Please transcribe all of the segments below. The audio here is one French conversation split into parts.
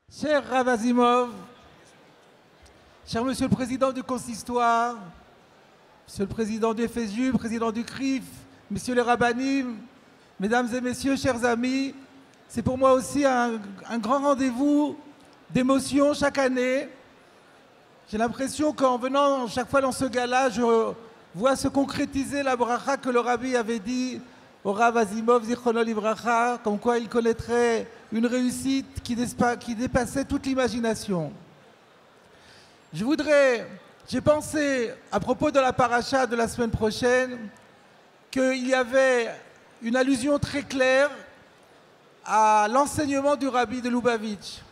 Cher Rav Azimov, cher Monsieur le Président du Consistoire, Monsieur le Président du FSU, Président du CRIF, Messieurs les Rabbanim, Mesdames et Messieurs, chers amis, c'est pour moi aussi un grand rendez-vous d'émotion chaque année. J'ai l'impression qu'en venant chaque fois dans ce gala, je vois se concrétiser la bracha que le Rabbi avait dit au Rav Azimov, Zichrono Livracha, comme quoi il connaîtrait une réussite qui dépassait toute l'imagination. J'ai pensé, à propos de la paracha de la semaine prochaine, qu'il y avait une allusion très claire à l'enseignement du Rabbi de Lubavitch.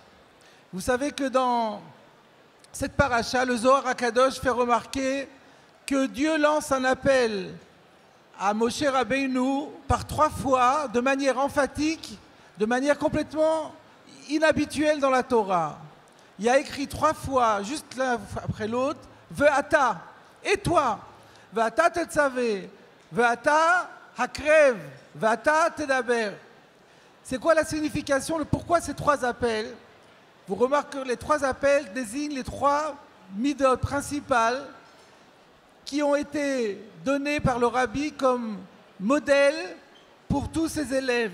Vous savez que dans cette paracha, le Zohar HaKadosh fait remarquer que Dieu lance un appel à Moshe Rabbeinu par 3 fois, de manière emphatique, de manière complètement inhabituelle dans la Torah. Il y a écrit 3 fois, juste l'un après l'autre, Ve'ata, et toi, Ve'ata tetzavé, Ve'ata hakrev, Ve'ata tedaber. C'est quoi la signification, pourquoi ces 3 appels? Vous remarquez que les 3 appels désignent les 3 midot principales qui ont été donnés par le Rabbi comme modèle pour tous ses élèves.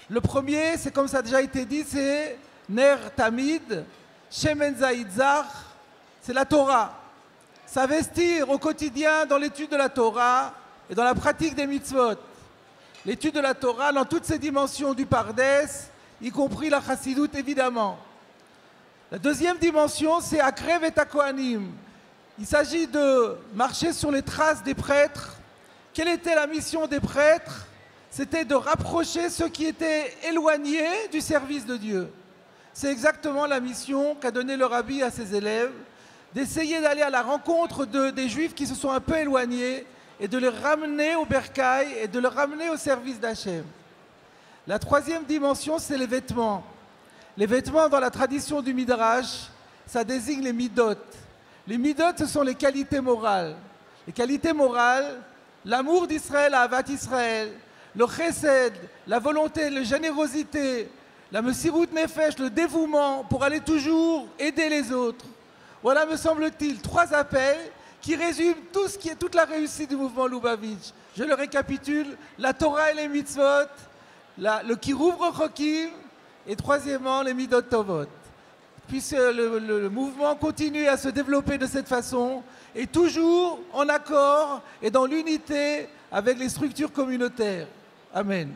Le premier, c'est comme ça a déjà été dit, c'est Ner Tamid, Shemen Zaïd Zach, c'est la Torah. S'investir au quotidien dans l'étude de la Torah et dans la pratique des mitzvot. L'étude de la Torah dans toutes ses dimensions du Pardes, y compris la Chassidoute évidemment. La deuxième dimension, c'est Akrev et Kohanim. Il s'agit de marcher sur les traces des prêtres. Quelle était la mission des prêtres? C'était de rapprocher ceux qui étaient éloignés du service de Dieu. C'est exactement la mission qu'a donnée le Rabbi à ses élèves, d'essayer d'aller à la rencontre des Juifs qui se sont un peu éloignés et de les ramener au bercail et de les ramener au service d'Hachem. La troisième dimension, c'est les vêtements. Les vêtements, dans la tradition du Midrash, ça désigne les midot. Les midot, ce sont les qualités morales. Les qualités morales, l'amour d'Israël à Avat Israël, le chesed, la volonté, la générosité, la mesirut nefesh, le dévouement pour aller toujours aider les autres. Voilà, me semble-t-il, 3 appels qui résument tout ce qui est toute la réussite du mouvement Lubavitch. Je le récapitule, la Torah et les mitzvot, le kiruv rochokim, et troisièmement, les midot tovot. Puisse le mouvement continue à se développer de cette façon et toujours en accord et dans l'unité avec les structures communautaires. Amen.